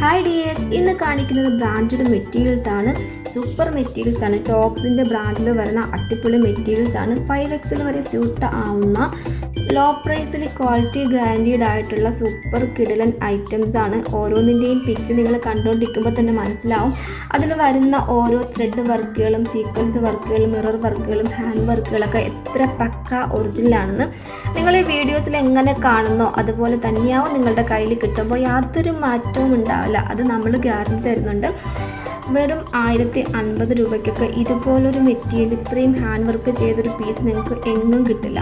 Hi dears, ഇന്ന് കാണിക്കുന്നത് branded materials ആണ്. സൂപ്പർ മെറ്റീരിയൽസ് ആണ്. ടോക്സിൻ്റെ ബ്രാൻഡിൽ വരുന്ന അടിപൊളി മെറ്റീരിയൽസ് ആണ്. 5XL വരെ സ്യൂട്ട് ആവുന്ന ലോ പ്രൈസിൽ ക്വാളിറ്റി ഗ്യാരണ്ടീഡ് ആയിട്ടുള്ള സൂപ്പർ കിടിലൻ ഐറ്റംസ് ആണ്. ഓരോന്നിൻ്റെയും പിക്ചർ നിങ്ങൾ കണ്ടുകൊണ്ടിരിക്കുമ്പോൾ തന്നെ മനസ്സിലാവും. അതിൽ വരുന്ന ഓരോ ത്രെഡ് വർക്കുകളും സീക്വൻസ് വർക്കുകളും മിറർ വർക്കുകളും ഹാൻഡ് വർക്കുകളൊക്കെ എത്ര പക്ക ഒറിജിനലാണെന്ന് നിങ്ങൾ ഈ വീഡിയോസിൽ എങ്ങനെ കാണുന്നോ അതുപോലെ തന്നെയാവും നിങ്ങളുടെ കയ്യിൽ കിട്ടുമ്പോൾ. യാതൊരു മാറ്റവും ഉണ്ടാവില്ല. അത് നമ്മൾ ഗ്യാരണ്ടി തരുന്നുണ്ട്. വെറും 1050 രൂപയ്ക്കൊക്കെ ഇതുപോലൊരു മെറ്റീരിയൽ ഇത്രയും ഹാൻഡ് വർക്ക് ചെയ്തൊരു പീസ് നിങ്ങൾക്ക് എങ്ങും കിട്ടില്ല.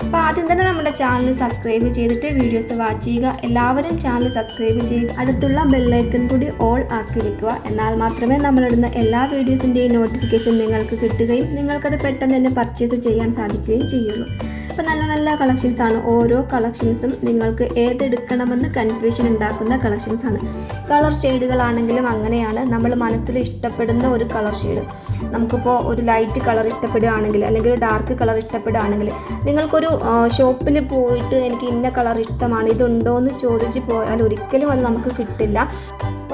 അപ്പോൾ ആദ്യം തന്നെ നമ്മുടെ ചാനൽ സബ്സ്ക്രൈബ് ചെയ്തിട്ട് വീഡിയോസ് വാച്ച് ചെയ്യുക. എല്ലാവരും ചാനൽ സബ്സ്ക്രൈബ് ചെയ്യുക. അടുത്തുള്ള ബെല്ലൈക്കൺ കൂടി ഓൾ ആക്കി വെക്കുക. എന്നാൽ മാത്രമേ നമ്മളിടുന്ന എല്ലാ വീഡിയോസിൻ്റെയും നോട്ടിഫിക്കേഷൻ നിങ്ങൾക്ക് കിട്ടുകയും നിങ്ങൾക്കത് പെട്ടെന്ന് തന്നെ പർച്ചേസ് ചെയ്യാൻ സാധിക്കുകയും ചെയ്യുള്ളൂ. അപ്പോൾ നല്ല നല്ല കളക്ഷൻസാണ്. ഓരോ കളക്ഷൻസും നിങ്ങൾക്ക് ഏതെടുക്കണമെന്ന് കൺഫ്യൂഷൻ ഉണ്ടാക്കുന്ന കളക്ഷൻസാണ്. കളർ ഷെയ്ഡുകളാണെങ്കിലും അങ്ങനെയാണ്. നമ്മൾ മനസ്സിൽ ഇഷ്ടപ്പെടുന്ന ഒരു കളർ ഷെയ്ഡ്, നമുക്കിപ്പോൾ ഒരു ലൈറ്റ് കളർ ഇഷ്ടപ്പെടുകയാണെങ്കിൽ അല്ലെങ്കിൽ ഒരു ഡാർക്ക് കളർ ഇഷ്ടപ്പെടുകയാണെങ്കിൽ നിങ്ങൾക്കൊരു ഷോപ്പിൽ പോയിട്ട് എനിക്ക് ഇന്ന കളർ ഇഷ്ടമാണ് ഇതുണ്ടോ എന്ന് ചോദിച്ച് പോയാൽ ഒരിക്കലും അത് നമുക്ക് കിട്ടില്ല.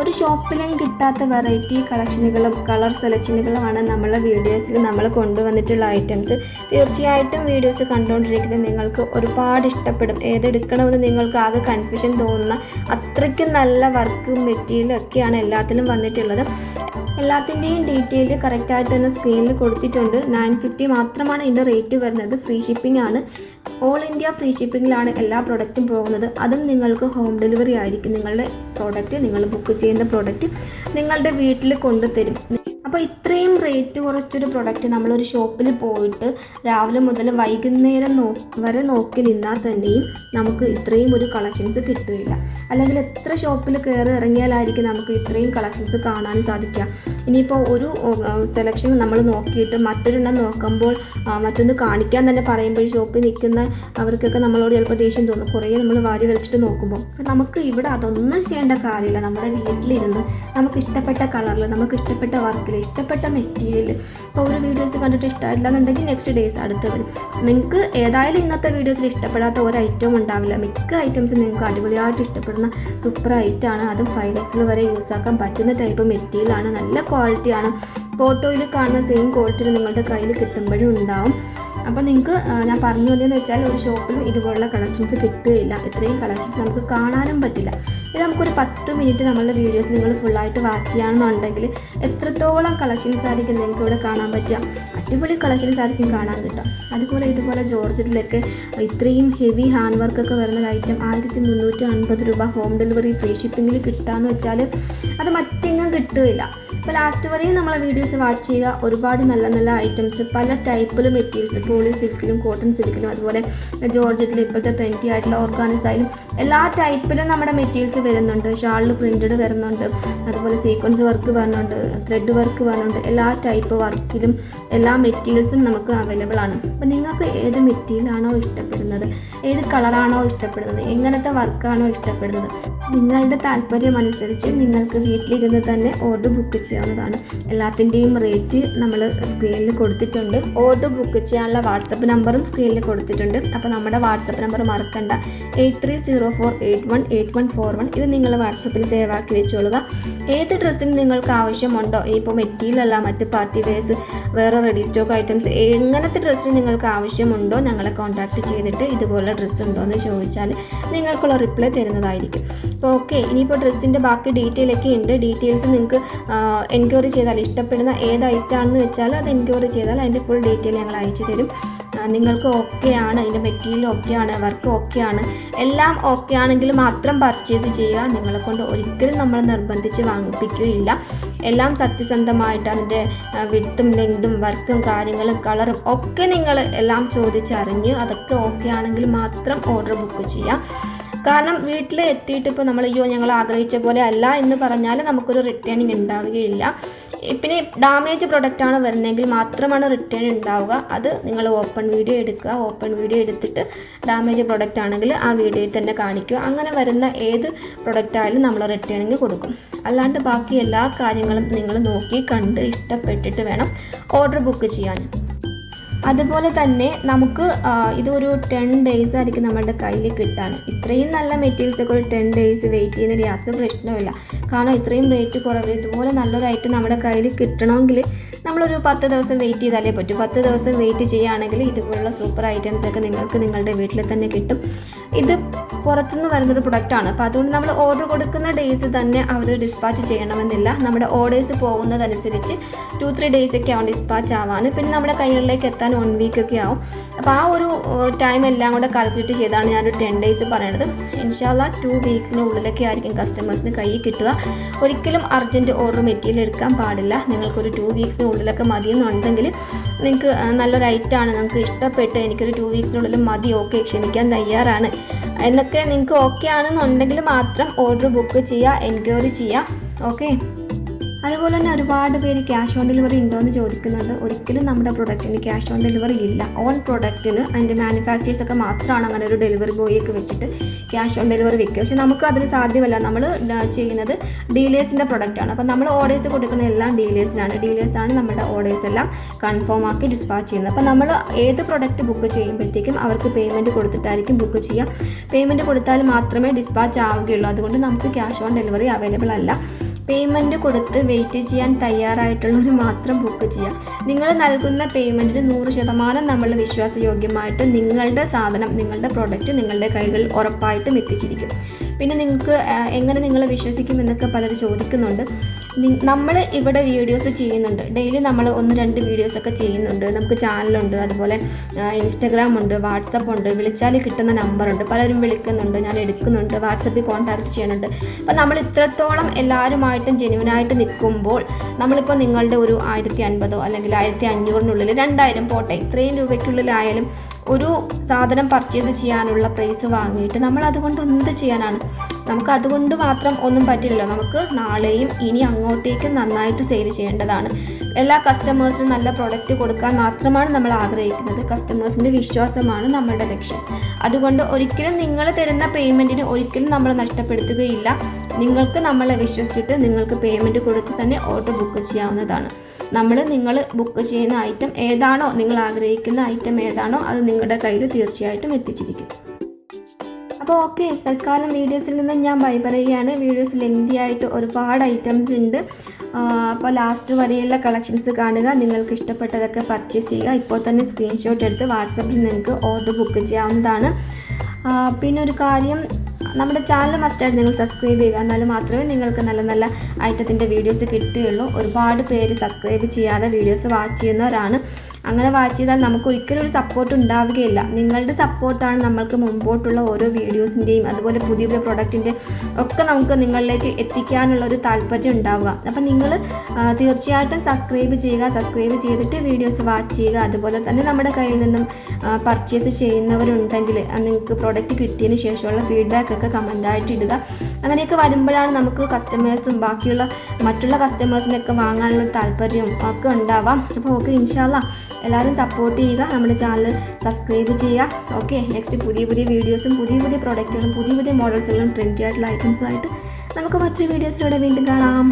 ഒരു ഷോപ്പിലും കിട്ടാത്ത വെറൈറ്റി കളക്ഷനുകളും കളർ സെലക്ഷനുകളുമാണ് നമ്മളെ വീഡിയോസിൽ നമ്മൾ കൊണ്ടുവന്നിട്ടുള്ള ഐറ്റംസ്. തീർച്ചയായിട്ടും വീഡിയോസ് കണ്ടുകൊണ്ടിരിക്കുന്നത് നിങ്ങൾക്ക് ഒരുപാട് ഇഷ്ടപ്പെടും. ഏതെടുക്കണമെന്ന് നിങ്ങൾക്ക് ആകെ കൺഫ്യൂഷൻ തോന്നുന്ന അത്രയ്ക്കും നല്ല വർക്കും മെറ്റീരിയലും ഒക്കെയാണ് എല്ലാത്തിലും വന്നിട്ടുള്ളത്. എല്ലാത്തിൻ്റെയും ഡീറ്റെയിൽ കറക്റ്റായിട്ട് തന്നെ സ്ക്രീനിൽ കൊടുത്തിട്ടുണ്ട്. 950 മാത്രമാണ് ഇതിൻ്റെ റേറ്റ് വരുന്നത്. ഫ്രീ ഷിപ്പിംഗ് ആണ്. ഓൾ ഇന്ത്യ ഫ്രീ ഷിപ്പിങ്ങിലാണ് എല്ലാ പ്രൊഡക്റ്റും പോകുന്നത്. അതും നിങ്ങൾക്ക് ഹോം ഡെലിവറി ആയിരിക്കും. നിങ്ങളുടെ പ്രോഡക്റ്റ്, നിങ്ങൾ ബുക്ക് ചെയ്യുന്ന പ്രോഡക്റ്റ് നിങ്ങളുടെ വീട്ടിൽ കൊണ്ടുതരും. അപ്പോൾ ഇത്രയും റേറ്റ് കുറച്ചൊരു പ്രൊഡക്റ്റ് നമ്മളൊരു ഷോപ്പിൽ പോയിട്ട് രാവിലെ മുതൽ വൈകുന്നേരം വരെ നോക്കി നിന്നാൽ തന്നെയും നമുക്ക് ഇത്രയും ഒരു കളക്ഷൻസ് കിട്ടുകയില്ല. അല്ലെങ്കിൽ എത്ര ഷോപ്പിൽ കയറി ഇറങ്ങിയാലായിരിക്കും നമുക്ക് ഇത്രയും കളക്ഷൻസ് കാണാൻ സാധിക്കുക. ഇനിയിപ്പോൾ ഒരു സെലക്ഷൻ നമ്മൾ നോക്കിയിട്ട് മറ്റൊരെണ്ണം നോക്കുമ്പോൾ മറ്റൊന്ന് കാണിക്കാൻ തന്നെ പറയുമ്പോൾ ഷോപ്പിൽ നിൽക്കുന്ന അവർക്കൊക്കെ നമ്മളോട് ചിലപ്പോൾ ദേഷ്യം തോന്നും. കുറേ നമ്മൾ വാരി വലിച്ചിട്ട് നോക്കുമ്പോൾ നമുക്ക് ഇവിടെ അതൊന്നും ചെയ്യേണ്ട കാര്യമില്ല. നമ്മുടെ വീട്ടിലിരുന്ന് നമുക്ക് ഇഷ്ടപ്പെട്ട കളറിൽ നമുക്ക് ഇഷ്ടപ്പെട്ട വർക്കിൽ ഇഷ്ടപ്പെട്ട മെറ്റീരിയൽ ഇപ്പോൾ ഒരു വീഡിയോസ് കണ്ടിട്ട് ഇഷ്ടമായില്ല എന്നുണ്ടെങ്കിൽ നെക്സ്റ്റ് ഡേയ്സ് അടുത്ത് വരും. നിങ്ങൾക്ക് ഏതായാലും ഇന്നത്തെ വീഡിയോസിൽ ഇഷ്ടപ്പെടാത്ത ഒരു ഐറ്റവും ഉണ്ടാവില്ല. മിക്ക ഐറ്റംസും നിങ്ങൾക്ക് അടിപൊളിയായിട്ട് ഇഷ്ടപ്പെടുന്ന സൂപ്പർ ഐറ്റമാണ്. അതും 5XL വരെ യൂസ് ആക്കാൻ പറ്റുന്ന ടൈപ്പ് മെറ്റീരിയലാണ്. നല്ല ക്വാളിറ്റിയാണ്. ഫോട്ടോയിൽ കാണുന്ന സെയിം ക്വാളിറ്റിയിൽ നിങ്ങളുടെ കയ്യിൽ കിട്ടുമ്പോഴും ഉണ്ടാവും. അപ്പോൾ നിങ്ങൾക്ക് ഞാൻ പറഞ്ഞു വന്നതെന്ന് വെച്ചാൽ ഒരു ഷോപ്പിലും ഇതുപോലുള്ള കളക്ഷൻസ് കിട്ടുകയില്ല. ഇത്രയും കളക്ഷൻസ് നമുക്ക് കാണാനും പറ്റില്ല. ഇത് നമുക്കൊരു 10 മിനിറ്റ് നമ്മളുടെ വീഡിയോസ് നിങ്ങൾ ഫുള്ളായിട്ട് വാച്ച് ചെയ്യുകയാണെന്നുണ്ടെങ്കിൽ എത്രത്തോളം കളക്ഷൻസ് ആയിരിക്കും നിങ്ങൾക്ക് ഇവിടെ കാണാൻ പറ്റുക. അടിപൊളി കളക്ഷൻസ് ആയിരിക്കും കാണാൻ കിട്ടുക. അതുപോലെ ഇതുപോലെ ജോർജറ്റിലൊക്കെ ഇത്രയും ഹെവി ഹാൻഡ് വർക്കൊക്കെ വരുന്ന ഐറ്റം 1350 രൂപ ഹോം ഡെലിവറി ഫ്രീ ഷിപ്പിങ്ങിൽ കിട്ടുകയെന്ന് വെച്ചാൽ അത് മറ്റെങ്ങും കിട്ടുകയില്ല. അപ്പോൾ ലാസ്റ്റ് വരെയും നമ്മളെ വീഡിയോസ് വാച്ച് ചെയ്യുക. ഒരുപാട് നല്ല നല്ല ഐറ്റംസ് പല ടൈപ്പിൽ മെറ്റീരിയൽസ്, പോളി സിൽക്കിലും കോട്ടൺ സിൽക്കിലും അതുപോലെ ജോർജറ്റിലും ഇപ്പോഴത്തെ ട്രെൻഡി ആയിട്ടുള്ള ഓർഗാനിക്സ് ആയാലും എല്ലാ ടൈപ്പിലും നമ്മുടെ മെറ്റീരിയൽസ് വരുന്നുണ്ട്. ഷാളിൽ പ്രിൻറ്റഡ് വരുന്നുണ്ട്, അതുപോലെ സീക്വൻസ് വർക്ക് വരുന്നുണ്ട്, ത്രെഡ് വർക്ക് വരുന്നുണ്ട്. എല്ലാ ടൈപ്പ് വർക്കിലും എല്ലാ മെറ്റീരിയൽസും നമുക്ക് അവൈലബിൾ ആണ്. അപ്പോൾ നിങ്ങൾക്ക് ഏത് മെറ്റീരിയലാണോ ഇഷ്ടപ്പെടുന്നത്, ഏത് കളറാണോ ഇഷ്ടപ്പെടുന്നത്, എങ്ങനത്തെ വർക്കാണോ ഇഷ്ടപ്പെടുന്നത്, നിങ്ങളുടെ താല്പര്യം അനുസരിച്ച് നിങ്ങൾക്ക് വീട്ടിലിരുന്ന് തന്നെ ഓർഡർ ബുക്ക് ചെയ്യാവുന്നതാണ്. എല്ലാത്തിൻ്റെയും റേറ്റ് നമ്മൾ സ്ക്രീനിൽ കൊടുത്തിട്ടുണ്ട്. ഓർഡർ ബുക്ക് ചെയ്യാനുള്ള വാട്സപ്പ് നമ്പറും സ്ക്രീനിൽ കൊടുത്തിട്ടുണ്ട്. അപ്പോൾ നമ്മുടെ വാട്സപ്പ് നമ്പർ മറക്കണ്ട, 8304818141. ഇത് നിങ്ങൾ വാട്സപ്പിൽ സേവ് ആക്കി വെച്ചോളുക. ഏത് ഡ്രസ്സിന് നിങ്ങൾക്ക് ആവശ്യമുണ്ടോ, ഇപ്പോൾ മെറ്റീരിയലല്ല മറ്റ് പാർട്ടി വെയർസ് വേറെ റെഡി സ്റ്റോക്ക് ഐറ്റംസ് എങ്ങനത്തെ ഡ്രസ്സിന് നിങ്ങൾക്ക് ആവശ്യമുണ്ടോ ഞങ്ങളെ കോൺടാക്റ്റ് ചെയ്തിട്ട് ഇതുപോലെ ഡ്രസ്സ് ഉണ്ടോ എന്ന് ചോദിച്ചാൽ നിങ്ങൾക്കുള്ള റിപ്ലൈ തരുന്നതായിരിക്കും. അപ്പോൾ ഓക്കെ, ഇനിയിപ്പോൾ ഡ്രസ്സിൻ്റെ ബാക്കി ഡീറ്റെയിലൊക്കെ ഉണ്ട്. ഡീറ്റെയിൽസ് നിങ്ങൾക്ക് എൻക്വയറി ചെയ്താൽ ഇഷ്ടപ്പെടുന്ന ഏത് ഐറ്റമാണെന്ന് വെച്ചാൽ അത് എൻക്വയറി ചെയ്താൽ അതിൻ്റെ ഫുൾ ഡീറ്റെയിൽ ഞങ്ങൾ അയച്ചു തരും. നിങ്ങൾക്ക് ഓക്കെയാണ്, അതിൻ്റെ മെറ്റീരിയൽ ഓക്കെയാണ്, വർക്ക് ഓക്കെയാണ്, എല്ലാം ഓക്കെ ആണെങ്കിൽ മാത്രം പർച്ചേസ് ചെയ്യുക. നിങ്ങളെ കൊണ്ട് ഒരിക്കലും നമ്മൾ നിർബന്ധിച്ച് വാങ്ങിപ്പിക്കുകയില്ല. എല്ലാം സത്യസന്ധമായിട്ട് അതിൻ്റെ വിഡ്ത്തും ലെങ്തും വർക്കും കാര്യങ്ങളും കളറും ഒക്കെ നിങ്ങൾ എല്ലാം ചോദിച്ചറിഞ്ഞ് അതൊക്കെ ഓക്കെ ആണെങ്കിൽ മാത്രം ഓർഡർ ബുക്ക് ചെയ്യാം. കാരണം വീട്ടിൽ എത്തിയിട്ട് ഇപ്പോൾ നമ്മൾ ഞങ്ങൾ ആഗ്രഹിച്ച പോലെ അല്ല എന്ന് പറഞ്ഞാൽ നമുക്കൊരു റിട്ടേണിങ് ഉണ്ടാവുകയില്ല. പിന്നെ ഡാമേജ് പ്രൊഡക്റ്റാണ് വരുന്നതെങ്കിൽ മാത്രമാണ് റിട്ടേൺ ഉണ്ടാവുക. അത് നിങ്ങൾ ഓപ്പൺ വീഡിയോ എടുക്കുക. ഓപ്പൺ വീഡിയോ എടുത്തിട്ട് ഡാമേജ് പ്രൊഡക്റ്റ് ആണെങ്കിൽ ആ വീഡിയോയിൽ തന്നെ കാണിക്കുക. അങ്ങനെ വരുന്ന ഏത് പ്രൊഡക്റ്റായാലും നമ്മൾ റിട്ടേണിങ് കൊടുക്കും. അല്ലാണ്ട് ബാക്കി എല്ലാ കാര്യങ്ങളും നിങ്ങൾ നോക്കി കണ്ട് ഇഷ്ടപ്പെട്ടിട്ട് വേണം ഓർഡർ ബുക്ക് ചെയ്യാൻ. അതുപോലെ തന്നെ നമുക്ക് ഇതൊരു 10 days ആയിരിക്കും നമ്മളുടെ കയ്യിൽ കിട്ടാൻ. ഇത്രയും നല്ല മെറ്റീരിയൽസൊക്കെ ഒരു 10 days വെയിറ്റ് ചെയ്യുന്നതിന് യാതൊരു പ്രശ്നമില്ല. കാരണം ഇത്രയും റേറ്റ് കുറവ് ഇതുപോലെ നല്ലൊരു ഐറ്റം നമ്മുടെ കയ്യിൽ കിട്ടണമെങ്കിൽ നമ്മളൊരു 10 ദിവസം വെയിറ്റ് ചെയ്താലേ പറ്റൂ. 10 ദിവസം വെയിറ്റ് ചെയ്യുകയാണെങ്കിൽ ഇതുപോലുള്ള സൂപ്പർ ഐറ്റംസൊക്കെ നിങ്ങൾക്ക് നിങ്ങളുടെ വീട്ടിൽ തന്നെ കിട്ടും. ഇത് പുറത്തുനിന്ന് വരുന്നൊരു പ്രൊഡക്റ്റാണ്. അപ്പോൾ അതുകൊണ്ട് നമ്മൾ ഓർഡർ കൊടുക്കുന്ന ഡേയ്സ് തന്നെ അവർ ഡിസ്പാച്ച് ചെയ്യണമെന്നില്ല. നമ്മുടെ ഓർഡേഴ്സ് പോകുന്നതനുസരിച്ച് 2-3 days ഒക്കെ ആവും ഡിസ്പാച്ച് ആവാൻ. പിന്നെ നമ്മുടെ കൈകളിലേക്ക് എത്താൻ 1 week ഒക്കെ ആവും. അപ്പോൾ ആ ഒരു ടൈം എല്ലാം കൂടെ കാൽക്കുലേറ്റ് ചെയ്താണ് ഞാനൊരു 10 days പറയണത്. ഇൻഷാല്ലാ 2 weeksനുള്ളിലൊക്കെ ആയിരിക്കും കസ്റ്റമേഴ്സിന് കയ്യിൽ കിട്ടുക. ഒരിക്കലും അർജൻറ്റ് ഓർഡർ മെറ്റീരിയൽ എടുക്കാൻ പാടില്ല. നിങ്ങൾക്കൊരു 2 weeksനുള്ളിലൊക്കെ മതിയെന്നുണ്ടെങ്കിൽ നിങ്ങൾക്ക് നല്ലൊരു ഐറ്റമാണ്, നമുക്ക് ഇഷ്ടപ്പെട്ട് എനിക്കൊരു 2 weeksനുള്ളിൽ മതി, ഓക്കെ ക്ഷമിക്കാൻ തയ്യാറാണ് എന്നൊക്കെ നിങ്ങൾക്ക് ഓക്കെ ആണെന്നുണ്ടെങ്കിൽ മാത്രം ഓർഡർ ബുക്ക് ചെയ്യുക, എൻക്വയറി ചെയ്യുക. ഓക്കെ. അതുപോലെ തന്നെ ഒരുപാട് പേര് ക്യാഷ് ഓൺ ഡെലിവറി ഉണ്ടോ എന്ന് ചോദിക്കുന്നുണ്ട്. ഒരിക്കലും നമ്മുടെ പ്രൊഡക്റ്റിന് ക്യാഷ് ഓൺ ഡെലിവറി ഇല്ല. ഓൺ പ്രൊഡക്റ്റിന് അതിൻ്റെ മാനുഫാക്ചേഴ്സൊക്കെ മാത്രമാണ് അങ്ങനെ ഒരു ഡെലിവറി ബോയൊക്കെ വെച്ചിട്ട് ക്യാഷ് ഓൺ ഡെലിവറി വെക്കുക. പക്ഷേ നമുക്ക് അതിന് സാധ്യമല്ല. നമ്മൾ ചെയ്യുന്നത് ഡീലേഴ്സിൻ്റെ പ്രൊഡക്റ്റാണ്. അപ്പോൾ നമ്മൾ ഓർഡേഴ്സ് കൊടുക്കുന്ന എല്ലാം ഡീലേഴ്സിനാണ്. ഡീലേഴ്സാണ് നമ്മുടെ ഓർഡേഴ്സ് എല്ലാം കൺഫേം ആക്കി ഡിസ്പാച്ച് ചെയ്യുന്നത്. അപ്പോൾ നമ്മൾ ഏത് പ്രൊഡക്റ്റ് ബുക്ക് ചെയ്യുമ്പോഴത്തേക്കും അവർക്ക് പേയ്മെൻറ്റ് കൊടുത്തിട്ടായിരിക്കും ബുക്ക് ചെയ്യുക. പേയ്മെൻറ്റ് കൊടുത്താൽ മാത്രമേ ഡിസ്പാച്ച് ആവുകയുള്ളൂ. അതുകൊണ്ട് നമുക്ക് ക്യാഷ് ഓൺ ഡെലിവറി അവൈലബിൾ അല്ല. പേയ്മെൻറ്റ് കൊടുത്ത് വെയിറ്റ് ചെയ്യാൻ തയ്യാറായിട്ടുള്ളവർ മാത്രം ബുക്ക് ചെയ്യാം. നിങ്ങൾ നൽകുന്ന പേയ്മെൻറ്റിന് 100% നമ്മൾ വിശ്വാസയോഗ്യമായിട്ട് നിങ്ങളുടെ സാധനം, നിങ്ങളുടെ പ്രോഡക്റ്റ് നിങ്ങളുടെ കൈകളിൽ ഉറപ്പായിട്ടും എത്തിച്ചിരിക്കും. പിന്നെ നിങ്ങൾക്ക് എങ്ങനെ നിങ്ങളെ വിശ്വസിക്കുമെന്നൊക്കെ പലരും ചോദിക്കുന്നുണ്ട്. നമ്മൾ ഇവിടെ വീഡിയോസ് ചെയ്യുന്നുണ്ട്. ഡെയിലി നമ്മൾ 1-2 വീഡിയോസൊക്കെ ചെയ്യുന്നുണ്ട്. നമുക്ക് ചാനലുണ്ട്, അതുപോലെ ഇൻസ്റ്റഗ്രാം ഉണ്ട്, വാട്സപ്പ് ഉണ്ട്, വിളിച്ചാൽ കിട്ടുന്ന നമ്പറുണ്ട്. പലരും വിളിക്കുന്നുണ്ട്, ഞാൻ എടുക്കുന്നുണ്ട്, വാട്സപ്പിൽ കോൺടാക്റ്റ് ചെയ്യുന്നുണ്ട്. അപ്പോൾ നമ്മൾ ഇത്രത്തോളം എല്ലാവരുമായിട്ടും ജെന്യുവനായിട്ട് നിൽക്കുമ്പോൾ നമ്മളിപ്പോൾ നിങ്ങളുടെ ഒരു 1500 അല്ലെങ്കിൽ 1500-നുള്ളിൽ 2000 പോട്ടെ, ഇത്രയും രൂപയ്ക്കുള്ളിലായാലും ഒരു സാധനം പർച്ചേസ് ചെയ്യാനുള്ള പ്രൈസ് വാങ്ങിയിട്ട് നമ്മൾ അതുകൊണ്ട് എന്ത് ചെയ്യാനാണ്? നമുക്ക് അതുകൊണ്ട് മാത്രം ഒന്നും പറ്റില്ലല്ലോ. നമുക്ക് നാളെയും ഇനി അങ്ങോട്ടേക്കും നന്നായിട്ട് സെയിൽ ചെയ്യേണ്ടതാണ്. എല്ലാ കസ്റ്റമേഴ്സിനും നല്ല പ്രൊഡക്റ്റ് കൊടുക്കാൻ മാത്രമാണ് നമ്മൾ ആഗ്രഹിക്കുന്നത്. കസ്റ്റമേഴ്സിൻ്റെ വിശ്വാസമാണ് നമ്മളുടെ ലക്ഷ്യം. അതുകൊണ്ട് ഒരിക്കലും നിങ്ങൾ തരുന്ന പേയ്മെൻറ്റിന് ഒരിക്കലും നമ്മൾ നഷ്ടപ്പെടുത്തുകയില്ല. നിങ്ങൾക്ക് നമ്മളെ വിശ്വസിച്ചിട്ട് നിങ്ങൾക്ക് പേയ്മെൻറ്റ് കൊടുത്ത് തന്നെ ഓർഡർ ബുക്ക് ചെയ്യാവുന്നതാണ്. നിങ്ങൾ ബുക്ക് ചെയ്യുന്ന ഐറ്റം ഏതാണോ, നിങ്ങൾ ആഗ്രഹിക്കുന്ന ഐറ്റം ഏതാണോ അത് നിങ്ങളുടെ കയ്യിൽ തീർച്ചയായിട്ടും എത്തിച്ചിരിക്കും. അപ്പോൾ ഓക്കെ, തൽക്കാലം വീഡിയോസിൽ നിന്ന് ഞാൻ ബൈ പറയുകയാണ്. വീഡിയോസ് ലെങ്തി ആയിട്ട് ഒരുപാട് ഐറ്റംസ് ഉണ്ട്. അപ്പോൾ ലാസ്റ്റ് വരെയുള്ള കളക്ഷൻസ് കാണുക. നിങ്ങൾക്ക് ഇഷ്ടപ്പെട്ടതൊക്കെ പർച്ചേസ് ചെയ്യുക. ഇപ്പോൾ തന്നെ സ്ക്രീൻഷോട്ട് എടുത്ത് വാട്സപ്പിൽ നിങ്ങൾക്ക് ഓർഡർ ബുക്ക് ചെയ്യാവുന്നതാണ്. പിന്നെ ഒരു കാര്യം, നമ്മുടെ ചാനൽ മസ്റ്റായിട്ട് നിങ്ങൾ സബ്സ്ക്രൈബ് ചെയ്യുക. എന്നാൽ മാത്രമേ നിങ്ങൾക്ക് നല്ല നല്ല ഐറ്റത്തിൻ്റെ വീഡിയോസ് കിട്ടുകയുള്ളൂ. ഒരുപാട് പേര് സബ്സ്ക്രൈബ് ചെയ്യാതെ വീഡിയോസ് വാച്ച് ചെയ്യുന്നവരാണ്. അങ്ങനെ വാച്ച് ചെയ്താൽ നമുക്ക് ഒരിക്കലും ഒരു സപ്പോർട്ട് ഉണ്ടാവുകയില്ല. നിങ്ങളുടെ സപ്പോർട്ടാണ് നമ്മൾക്ക് മുമ്പോട്ടുള്ള ഓരോ വീഡിയോസിൻ്റെയും അതുപോലെ പുതിയ പുതിയ പ്രൊഡക്റ്റിൻ്റെ ഒക്കെ നമുക്ക് നിങ്ങളിലേക്ക് എത്തിക്കാനുള്ളൊരു താല്പര്യം ഉണ്ടാവുക. അപ്പം നിങ്ങൾ തീർച്ചയായിട്ടും സബ്സ്ക്രൈബ് ചെയ്യുക. സബ്സ്ക്രൈബ് ചെയ്തിട്ട് വീഡിയോസ് വാച്ച് ചെയ്യുക. അതുപോലെ തന്നെ നമ്മുടെ കയ്യിൽ നിന്നും പർച്ചേസ് ചെയ്യുന്നവരുണ്ടെങ്കിൽ നിങ്ങൾക്ക് പ്രൊഡക്റ്റ് കിട്ടിയതിന് ശേഷമുള്ള ഫീഡ്ബാക്കൊക്കെ കമൻ്റായിട്ട് ഇടുക. അങ്ങനെയൊക്കെ വരുമ്പോഴാണ് നമുക്ക് കസ്റ്റമേഴ്സും ബാക്കിയുള്ള മറ്റുള്ള കസ്റ്റമേഴ്സിനൊക്കെ വാങ്ങാനുള്ള താല്പര്യം ഒക്കെ ഉണ്ടാവാം. അപ്പോൾ ഓക്കെ, ഇൻഷാല്ലാ എല്ലാവരും സപ്പോർട്ട് ചെയ്യുക. നമ്മുടെ ചാനൽ സബ്സ്ക്രൈബ് ചെയ്യുക. ഓക്കെ, നെക്സ്റ്റ് പുതിയ പുതിയ വീഡിയോസും പുതിയ പുതിയ പ്രോഡക്റ്റുകളും പുതിയ പുതിയ മോഡൽസുകളും ട്രെൻഡി ആയിട്ടുള്ള ഐറ്റംസുമായിട്ട് നമുക്ക് മറ്റൊരു വീഡിയോസിലൂടെ വീണ്ടും കാണാം.